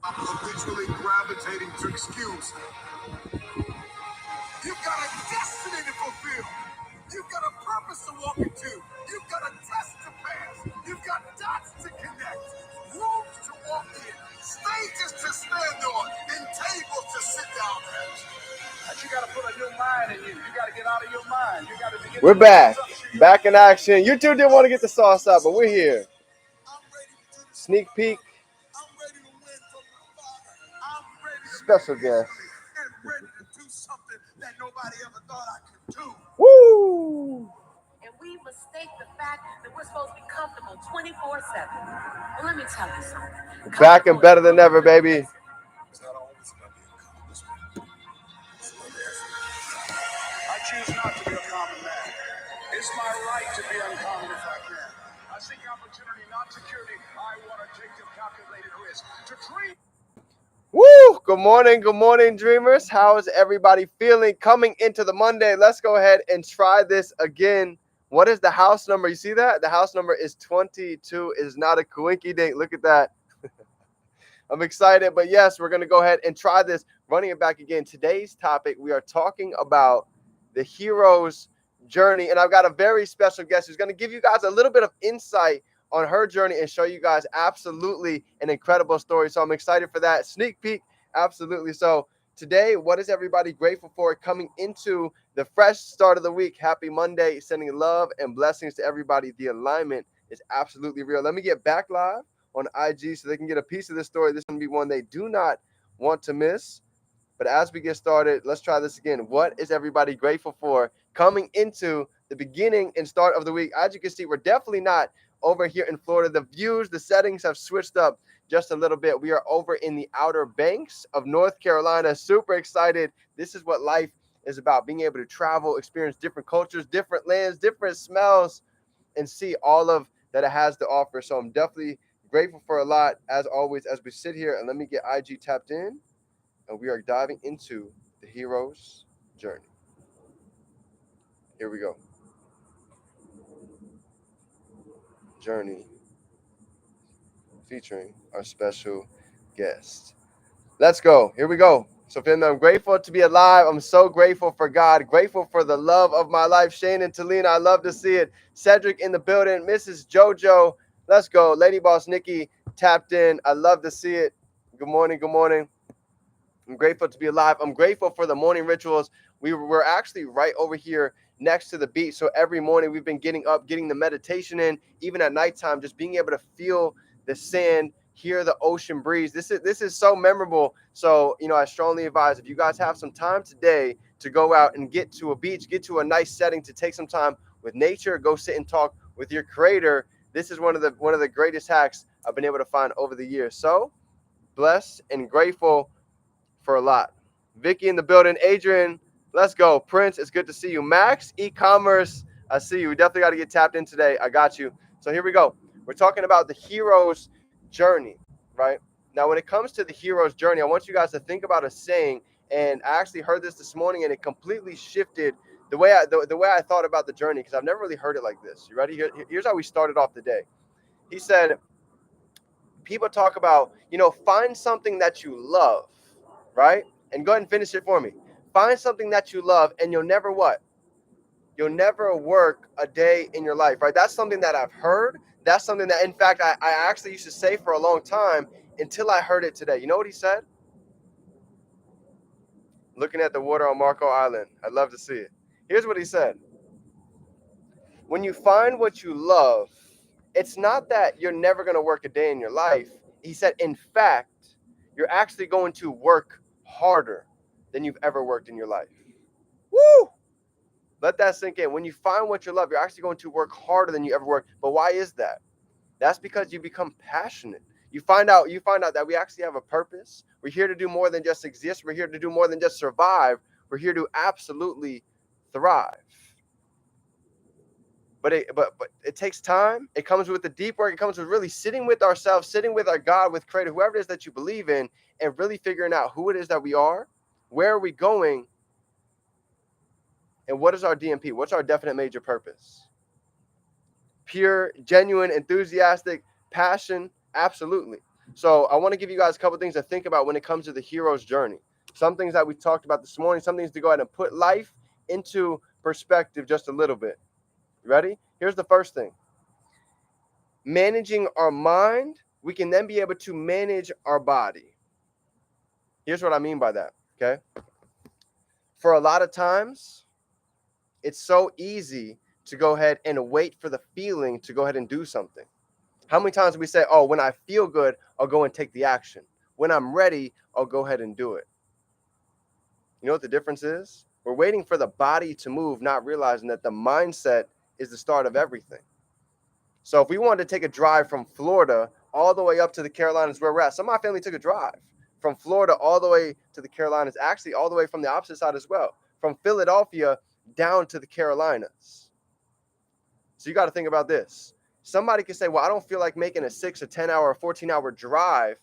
Habitually gravitating to excuse. You've got a destiny to fulfill. You've got a purpose to walk into. You've got a test to pass. You've got dots to connect, rooms to walk in, stages to stand on, and tables to sit down at. But you got to put a new mind in you. You got to get out of your mind. You got to begin. We're back in action. You two didn't want to get the sauce out, but we're here. Sneak peek. Special guest. Ready to do something that nobody ever thought I could do. Woo! And we mistake the fact that we're supposed to be comfortable 24/7. Well, let me tell you something. Back and better than ever, baby. I choose not to be a common man. It's my right to be uncommon if I can. I seek opportunity, not security. I want to take the calculated risk to dream. Woo! Good morning, dreamers. How is everybody feeling coming into the Monday? Let's go ahead and try this again. What is the house number? You see that? The house number is 22. It is not a coinky dink. Look at that. I'm excited, but yes, we're going to go ahead and try this. Running it back again. Today's topic, we are talking about the hero's journey, and I've got a very special guest who's going to give you guys a little bit of insight on her journey and show you guys absolutely an incredible story. So I'm excited for that. Sneak peek, absolutely. So today, what is everybody grateful for coming into the fresh start of the week? Happy Monday, sending love and blessings to everybody. The alignment is absolutely real. Let me get back live on IG so they can get a piece of this story. This is going to be one they do not want to miss. But as we get started, let's try this again. What is everybody grateful for coming into the beginning and start of the week? As you can see, we're definitely not over here in Florida. The views, the settings have switched up just a little bit. We are over in the Outer Banks of North Carolina. Super excited. This is what life is about, being able to travel, experience different cultures, different lands, different smells, and see all of that it has to offer. So I'm definitely grateful for a lot, as always, as we sit here. And let me get IG tapped in. And we are diving into the hero's journey. Here we go. Journey featuring our special guest. Let's go. Here we go. So, family, I'm grateful to be alive. I'm so grateful for God. Grateful for the love of my life. Shane and Talina, I love to see it. Cedric in the building. Mrs. JoJo. Let's go. Lady Boss Nikki tapped in. I love to see it. Good morning. Good morning. I'm grateful to be alive. I'm grateful for the morning rituals. We're actually right over here next to the beach. So every morning we've been getting up, getting the meditation in, even at nighttime, just being able to feel the sand, hear the ocean breeze. This is so memorable. So, I strongly advise if you guys have some time today to go out and get to a beach, get to a nice setting, to take some time with nature, go sit and talk with your creator. This is one of the greatest hacks I've been able to find over the years. So blessed and grateful for a lot. Vicky in the building. Adrian, let's go. Prince, it's good to see you. Max, e-commerce, I see you. We definitely got to get tapped in today. I got you. So here we go. We're talking about the hero's journey, right? Now, when it comes to the hero's journey, I want you guys to think about a saying, and I actually heard this morning, and it completely shifted the way I thought about the journey, because I've never really heard it like this. You ready? Here's how we started off the day. He said, people talk about, find something that you love, right? And go ahead and finish it for me. Find something that you love, and you'll never what? You'll never work a day in your life, right? That's something that I've heard. That's something that, in fact, I actually used to say for a long time until I heard it today. You know what he said? Looking at the water on Marco Island. I'd love to see it. Here's what he said. When you find what you love, it's not that you're never going to work a day in your life. He said, in fact, you're actually going to work harder than you've ever worked in your life. Woo! Let that sink in. When you find what you love, you're actually going to work harder than you ever worked. But why is that? That's because you become passionate. You find out that we actually have a purpose. We're here to do more than just exist. We're here to do more than just survive. We're here to absolutely thrive. But it takes time. It comes with the deep work. It comes with really sitting with ourselves, sitting with our God, with Creator, whoever it is that you believe in, and really figuring out who it is that we are, where are we going, and what is our DMP? What's our definite major purpose? Pure, genuine, enthusiastic passion, absolutely. So I want to give you guys a couple things to think about when it comes to the hero's journey. Some things that we talked about this morning, some things to go ahead and put life into perspective just a little bit. Ready? Here's the first thing. Managing our mind, we can then be able to manage our body. Here's what I mean by that, okay? For a lot of times, it's so easy to go ahead and wait for the feeling to go ahead and do something. How many times do we say, oh, when I feel good, I'll go and take the action. When I'm ready, I'll go ahead and do it. You know what the difference is? We're waiting for the body to move, not realizing that the mindset is the start of everything. So if we wanted to take a drive from Florida all the way up to the Carolinas where we're at, some of my family took a drive from Florida all the way to the Carolinas, actually all the way from the opposite side as well, from Philadelphia down to the Carolinas. So you got to think about this. Somebody can say, well, I don't feel like making a 6 or 10 hour or 14-hour drive.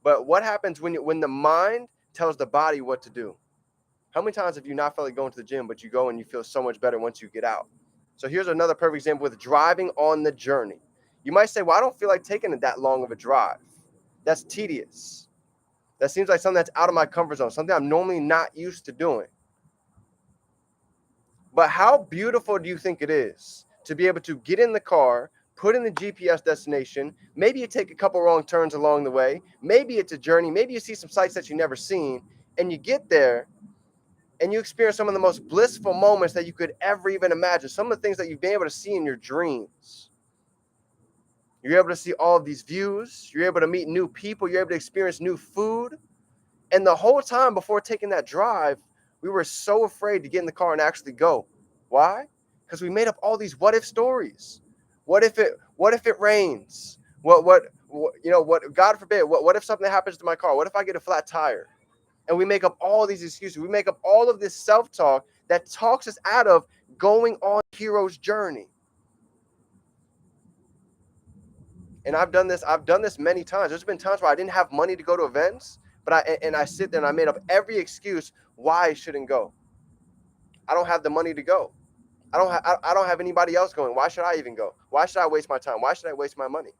But what happens when the mind tells the body what to do? How many times have you not felt like going to the gym, but you go and you feel so much better once you get out? So here's another perfect example with driving on the journey. You might say, well, I don't feel like taking that long of a drive. That's tedious. That seems like something that's out of my comfort zone, something I'm normally not used to doing. But how beautiful do you think it is to be able to get in the car, put in the GPS destination, maybe you take a couple wrong turns along the way, maybe it's a journey, maybe you see some sights that you've never seen, and you get there, and you experience some of the most blissful moments that you could ever even imagine, some of the things that you've been able to see in your dreams. You're able to see all of these views. You're able to meet new people. You're able to experience new food. And the whole time before taking that drive, we were so afraid to get in the car and actually go. Why? Because we made up all these what if stories. What if it rains? What God forbid, what if something happens to my car? What if I get a flat tire? And we make up all these excuses. We make up all of this self-talk that talks us out of going on hero's journey. And I've done this many times. There's been times where I didn't have money to go to events, but I sit there and I made up every excuse why I shouldn't go. I don't have the money to go. I don't have anybody else going. Why should I even go? Why should I waste my time? Why should I waste my money?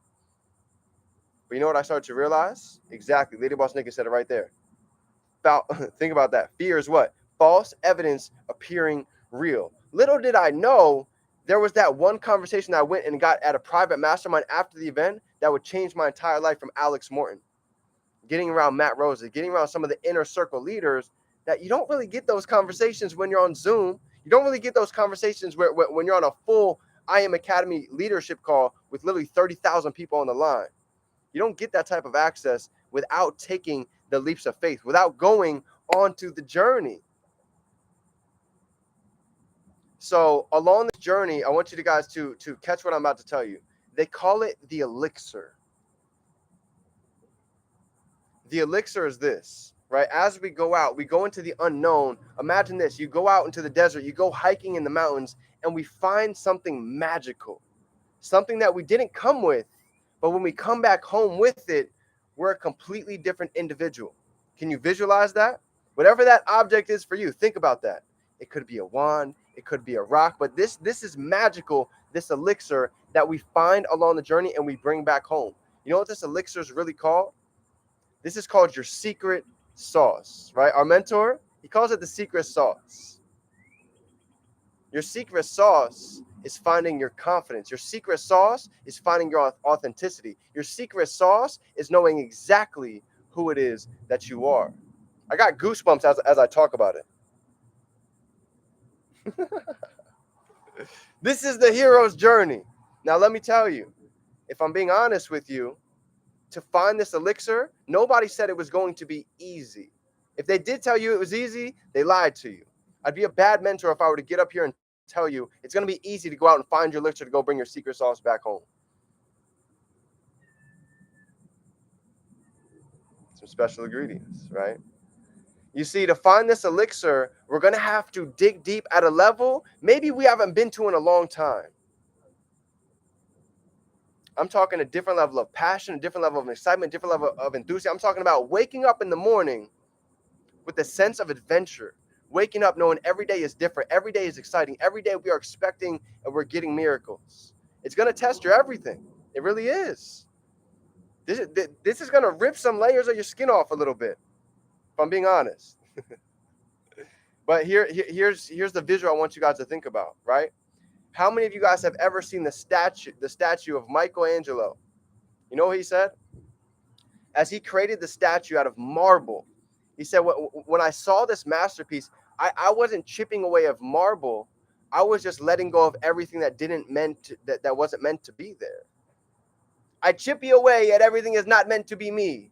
But you know what I started to realize? Exactly. Lady Boss Nikki said it right there. Think about that. Fear is what? False evidence appearing real. Little did I know there was that one conversation that I went and got at a private mastermind after the event that would change my entire life from Alex Morton. Getting around Matt Rosa, getting around some of the inner circle leaders that you don't really get those conversations when you're on Zoom. You don't really get those conversations when you're on a full I Am Academy leadership call with literally 30,000 people on the line. You don't get that type of access without taking the leaps of faith, without going onto the journey. So along this journey, I want you guys to catch what I'm about to tell you. They call it the elixir. The elixir is this, right? As we go out, we go into the unknown. Imagine this. You go out into the desert, you go hiking in the mountains, and we find something magical, something that we didn't come with, but when we come back home with it, we're a completely different individual. Can you visualize that? Whatever that object is for you, think about that. It could be a wand, it could be a rock, but this is magical, this elixir that we find along the journey and we bring back home. You know what this elixir is really called? This is called your secret sauce, right? Our mentor, he calls it the secret sauce. Your secret sauce is finding your confidence. Your secret sauce is finding your authenticity. Your secret sauce is knowing exactly who it is that you are. I got goosebumps as I talk about it. This is the hero's journey. Now, let me tell you, if I'm being honest with you, to find this elixir, nobody said it was going to be easy. If they did tell you it was easy, they lied to you. I'd be a bad mentor if I were to get up here and tell you it's going to be easy to go out and find your elixir to go bring your secret sauce back home. Some special ingredients, right? You see, to find this elixir, we're going to have to dig deep at a level maybe we haven't been to in a long time. I'm talking a different level of passion, a different level of excitement, a different level of enthusiasm. I'm talking about waking up in the morning with a sense of adventure, waking up knowing every day is different, every day is exciting, every day we are expecting and we're getting miracles. It's going to test your everything. It really is. This is gonna rip some layers of your skin off a little bit, if I'm being honest. But here's the visual I want you guys to think about, right? How many of you guys have ever seen the statue of Michelangelo? You know what he said? As he created the statue out of marble, he said, when I saw this masterpiece, I wasn't chipping away of marble. I was just letting go of everything that wasn't meant to be there. I chip you away at everything is not meant to be me.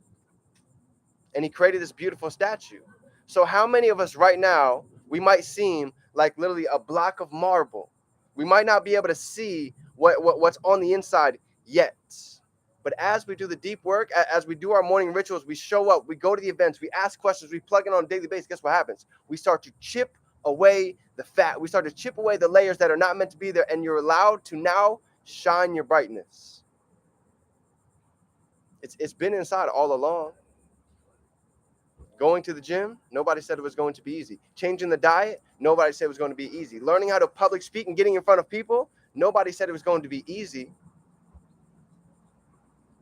And he created this beautiful statue. So how many of us right now, we might seem like literally a block of marble. We might not be able to see what's on the inside yet. But as we do the deep work, as we do our morning rituals, we show up, we go to the events, we ask questions, we plug in on a daily basis, guess what happens? We start to chip away the fat. We start to chip away the layers that are not meant to be there, and you're allowed to now shine your brightness. It's been inside all along. Going to the gym, nobody said it was going to be easy. Changing the diet, nobody said it was going to be easy. Learning how to public speak and getting in front of people, nobody said it was going to be easy.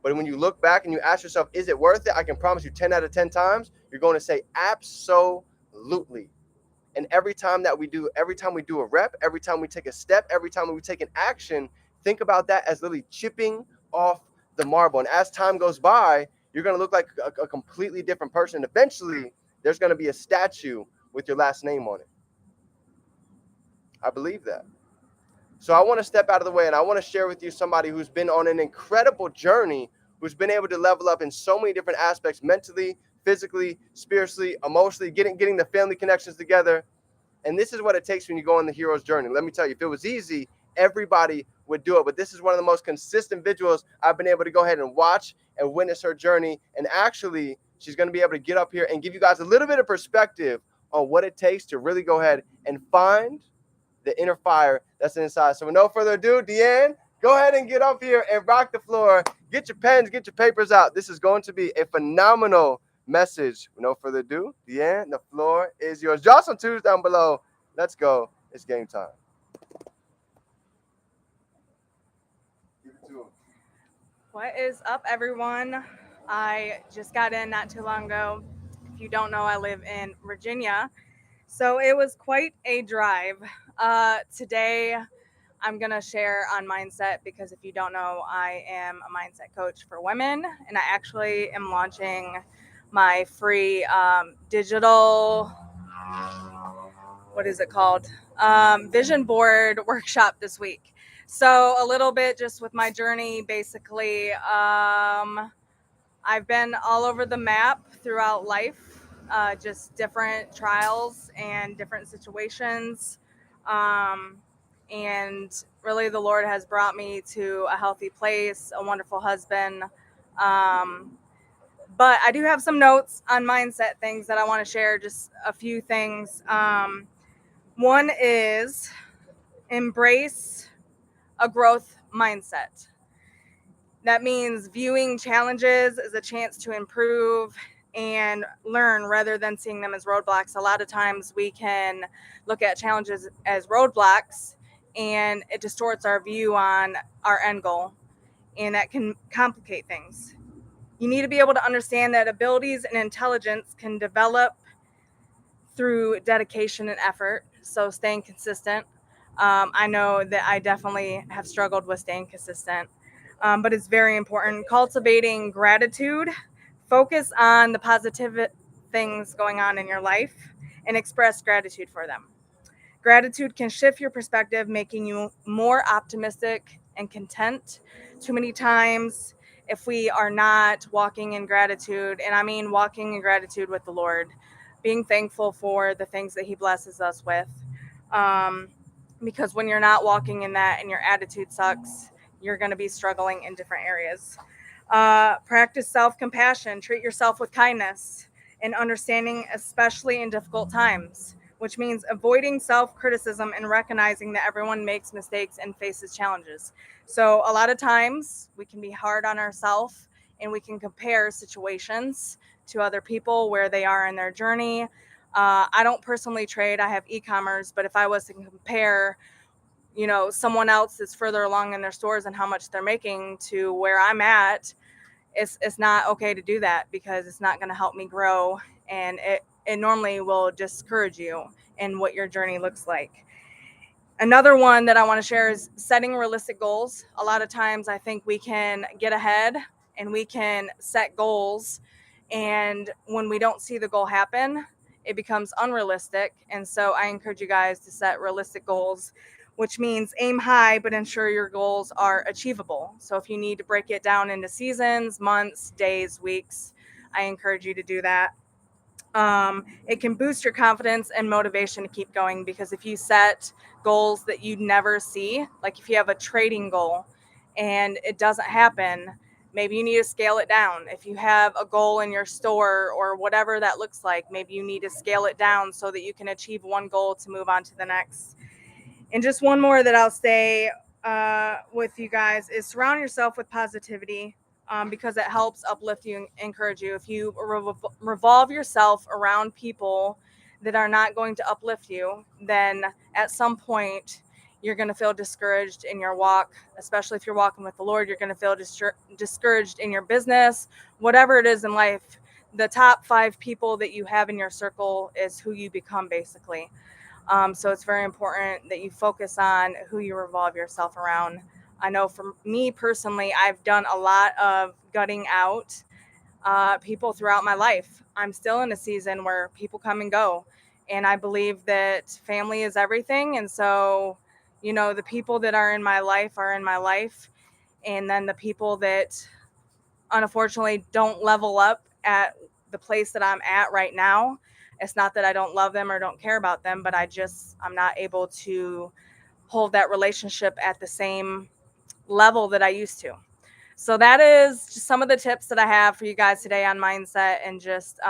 But when you look back and you ask yourself, is it worth it? I can promise you 10 out of 10 times, you're going to say absolutely. And every time we do a rep, every time we take a step, every time we take an action, think about that as literally chipping off the marble. And as time goes by, you're going to look like a completely different person. Eventually, there's going to be a statue with your last name on it. I believe that. So I want to step out of the way, and I want to share with you somebody who's been on an incredible journey, who's been able to level up in so many different aspects, mentally, physically, spiritually, emotionally, getting the family connections together. And this is what it takes when you go on the hero's journey. Let me tell you, if it was easy, everybody would do it. But this is one of the most consistent visuals I've been able to go ahead and watch and witness her journey. And actually, she's going to be able to get up here and give you guys a little bit of perspective on what it takes to really go ahead and find the inner fire that's inside. So with no further ado, Deanne, go ahead and get up here and rock the floor. Get your pens, get your papers out. This is going to be a phenomenal message. With no further ado, Deanne, the floor is yours. Draw some twos down below. Let's go. It's game time. Give it to him. What is up, everyone? I just got in not too long ago. If you don't know, I live in Virginia. So it was quite a drive. Today, I'm going to share on mindset because if you don't know, I am a mindset coach for women. And I actually am launching my free digital, what is it called? Vision board workshop this week. So a little bit just with my journey, basically, I've been all over the map throughout life. Just different trials and different situations. And really the Lord has brought me to a healthy place, a wonderful husband. But I do have some notes on mindset things that I want to share, just a few things. One is embrace a growth mindset. That means viewing challenges as a chance to improve and learn rather than seeing them as roadblocks. A lot of times we can look at challenges as roadblocks and it distorts our view on our end goal, and that can complicate things. You need to be able to understand that abilities and intelligence can develop through dedication and effort. So staying consistent. I know that I definitely have struggled with staying consistent, but it's very important. Cultivating gratitude. Focus on the positive things going on in your life and express gratitude for them. Gratitude can shift your perspective, making you more optimistic and content. Too many times, if we are not walking in gratitude, and I mean walking in gratitude with the Lord, being thankful for the things that He blesses us with, because when you're not walking in that and your attitude sucks, you're going to be struggling in different areas. Practice self-compassion. Treat yourself with kindness and understanding, especially in difficult times, which means avoiding self-criticism and recognizing that everyone makes mistakes and faces challenges. So a lot of times we can be hard on ourselves and we can compare situations to other people where they are in their journey. I don't personally trade. I have e-commerce, but if I was to compare, someone else is further along in their stores and how much they're making to where I'm at, it's not okay to do that, because it's not going to help me grow, and it normally will discourage you in what your journey looks like. Another one that I want to share is setting realistic goals. A lot of times I think we can get ahead and we can set goals, and when we don't see the goal happen, it becomes unrealistic. And so I encourage you guys to set realistic goals, which means aim high, but ensure your goals are achievable. So if you need to break it down into seasons, months, days, weeks, I encourage you to do that. It can boost your confidence and motivation to keep going, because if you set goals that you never see, like if you have a trading goal and it doesn't happen, maybe you need to scale it down. If you have a goal in your store or whatever that looks like, maybe you need to scale it down so that you can achieve one goal to move on to the next. And just one more that I'll say with you guys is surround yourself with positivity, because it helps uplift you and encourage you. If you revolve yourself around people that are not going to uplift you, then at some point you're going to feel discouraged in your walk, especially if you're walking with the Lord. You're going to feel discouraged in your business, whatever it is in life. The top 5 people that you have in your circle is who you become, basically. So it's very important that you focus on who you revolve yourself around. I know for me personally, I've done a lot of gutting out people throughout my life. I'm still in a season where people come and go, and I believe that family is everything. And so, the people that are in my life are in my life, and then the people that unfortunately don't level up at the place that I'm at right now, it's not that I don't love them or don't care about them, but I'm not able to hold that relationship at the same level that I used to. So that is just some of the tips that I have for you guys today on mindset, and just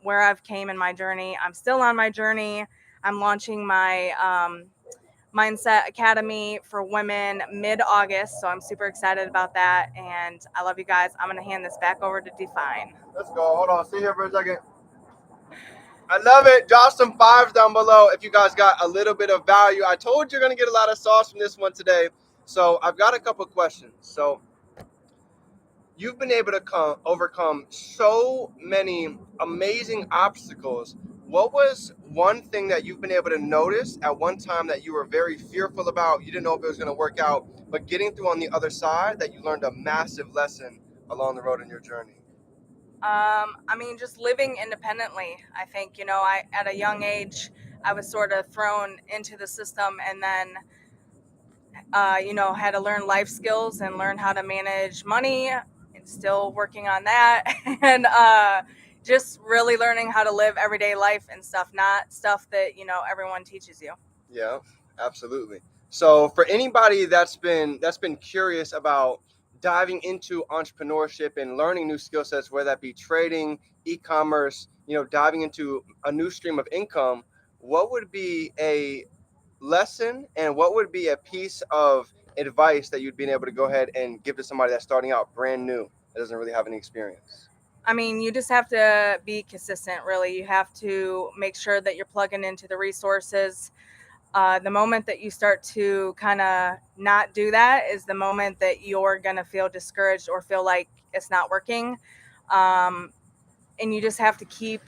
where I've came in my journey. I'm still on my journey. I'm launching my Mindset Academy for women mid-August, so I'm super excited about that, and I love you guys. I'm going to hand this back over to Define. Let's go. Hold on. Stay here for a second. I love it. Drop some 5s down below if you guys got a little bit of value. I told you you're going to get a lot of sauce from this one today. So I've got a couple questions. So you've been able to overcome so many amazing obstacles. What was one thing that you've been able to notice at one time that you were very fearful about? You didn't know if it was going to work out, but getting through on the other side, that you learned a massive lesson along the road in your journey? Just living independently. I think, at a young age, I was sort of thrown into the system, and then, had to learn life skills and learn how to manage money, and still working on that. And just really learning how to live everyday life and stuff, not stuff that, everyone teaches you. Yeah, absolutely. So for anybody that's been curious about diving into entrepreneurship and learning new skill sets, whether that be trading, e-commerce, diving into a new stream of income, what would be a lesson and what would be a piece of advice that you'd been able to go ahead and give to somebody that's starting out brand new, that doesn't really have any experience? You just have to be consistent, really. You have to make sure that you're plugging into the resources. The moment that you start to kind of not do that is the moment that you're going to feel discouraged or feel like it's not working. And you just have to keep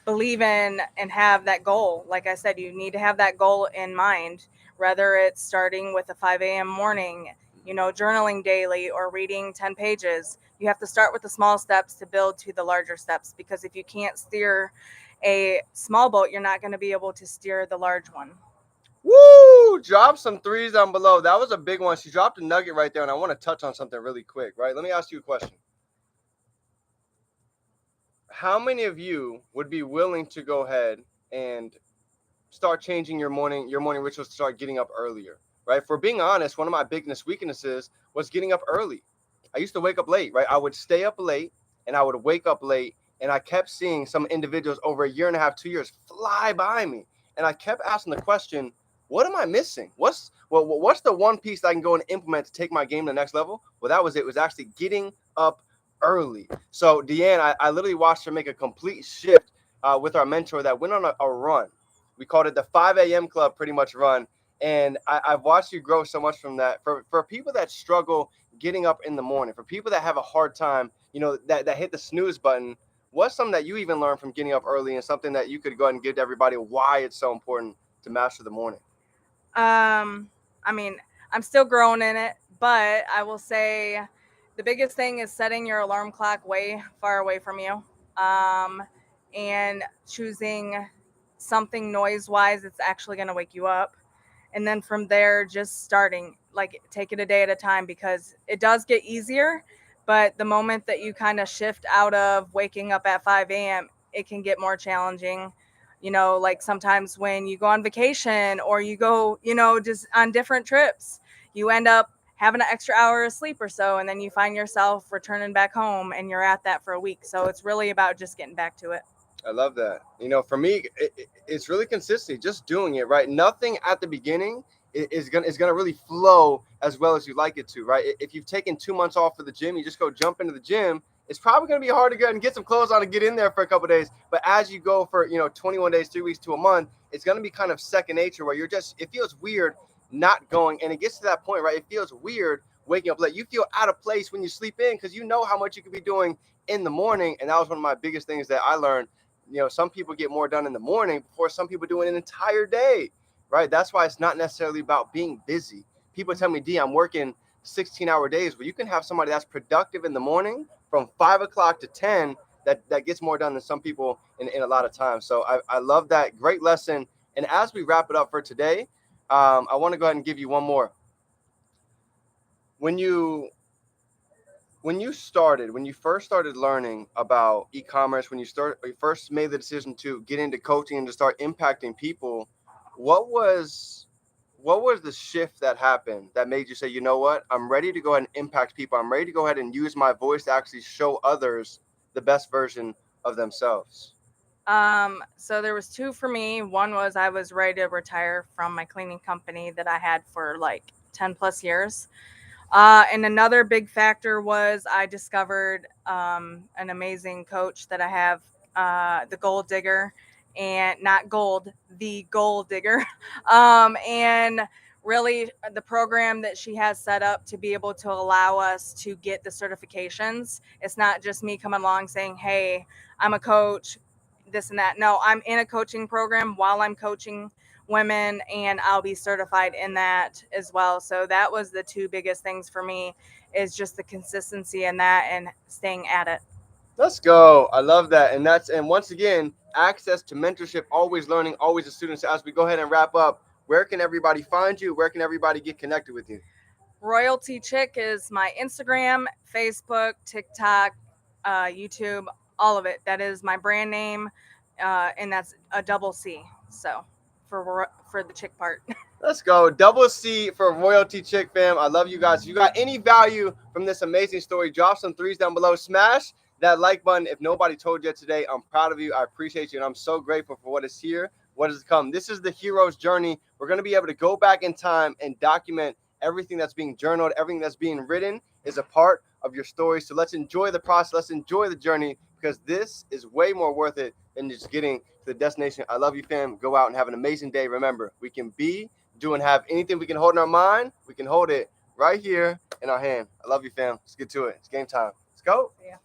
believing and have that goal. Like I said, you need to have that goal in mind, whether it's starting with a 5 a.m. morning, journaling daily, or reading 10 pages. You have to start with the small steps to build to the larger steps, because if you can't steer a small boat, you're not going to be able to steer the large one. Woo! Drop some 3s down below. That was a big one. She dropped a nugget right there, and I want to touch on something really quick, right? Let me ask you a question. How many of you would be willing to go ahead and start changing your morning rituals to start getting up earlier, right? For being honest, one of my biggest weaknesses was getting up early. I used to wake up late, right? I would stay up late and I would wake up late, and I kept seeing some individuals over a year and a half, 2 years fly by me. And I kept asking the question, what am I missing? What's the one piece that I can go and implement to take my game to the next level? Well, that was it. It was actually getting up early. So Deanne, I literally watched her make a complete shift with our mentor that went on a run. We called it the 5 a.m. club, pretty much run. And I've watched you grow so much from that. For people that struggle getting up in the morning, for people that have a hard time, that hit the snooze button, what's something that you even learned from getting up early, and something that you could go ahead and give to everybody why it's so important to master the morning? I mean, I'm still growing in it, but I will say the biggest thing is setting your alarm clock way far away from you, and choosing something noise-wise that's actually going to wake you up. And then from there, just starting, like, take it a day at a time, because it does get easier. But the moment that you kind of shift out of waking up at 5 a.m., it can get more challenging. Like sometimes when you go on vacation or you go, just on different trips, you end up having an extra hour of sleep or so, and then you find yourself returning back home and you're at that for a week. So it's really about just getting back to it. I love that. For me, it's really consistency, just doing it, right? Nothing at the beginning is gonna really flow as well as you like it to, right? If you've taken 2 months off for the gym, you just go jump into the gym. It's probably gonna be hard to go and get some clothes on and get in there for a couple of days. But as you go for 21 days, 3 weeks to a month, it's gonna be kind of second nature, where it feels weird not going, and it gets to that point, right? It feels weird waking up late. You feel out of place when you sleep in, because you know how much you could be doing in the morning. And that was one of my biggest things that I learned. Some people get more done in the morning before some people do an entire day, right? That's why it's not necessarily about being busy. People tell me, D, I'm working 16-hour days. Well, you can have somebody that's productive in the morning from 5 o'clock to 10 that gets more done than some people in a lot of time. So I love that. Great lesson. And as we wrap it up for today, I want to go ahead and give you one more. When you first started learning about e-commerce, when you first made the decision to get into coaching and to start impacting people, what was the shift that happened that made you say, you know what, I'm ready to go ahead and impact people. I'm ready to go ahead and use my voice to actually show others the best version of themselves? So there was two for me. One was I was ready to retire from my cleaning company that I had for like 10 plus years. And another big factor was I discovered an amazing coach that I have, the Gold Digger, and not gold, the Gold Digger. And really the program that she has set up to be able to allow us to get the certifications. It's not just me coming along saying, hey, I'm a coach, this and that. No, I'm in a coaching program while I'm coaching women, and I'll be certified in that as well. So that was the two biggest things for me, is just the consistency in that and staying at it. Let's go. I love that. And once again, access to mentorship, always learning, always a student. So as we go ahead and wrap up, where can everybody find you? Where can everybody get connected with you? Royalty Chick is my Instagram, Facebook, TikTok, YouTube, all of it. That is my brand name, and that's a double C. So for the chick part. Let's go. Double C for Royalty Chick, fam. I love you guys. If you got any value from this amazing story, drop some threes down below. Smash that like button. If nobody told you today, I'm proud of you. I appreciate you. And I'm so grateful for what is here, what has come. This is the hero's journey. We're going to be able to go back in time and document everything that's being journaled, everything that's being written is a part of your story. So let's enjoy the process. Let's enjoy the journey, because this is way more worth it than just getting to the destination. I love you, fam. Go out and have an amazing day. Remember, we can be, do, and have anything we can hold in our mind. We can hold it right here in our hand. I love you, fam. Let's get to it. It's game time. Let's go. Yeah.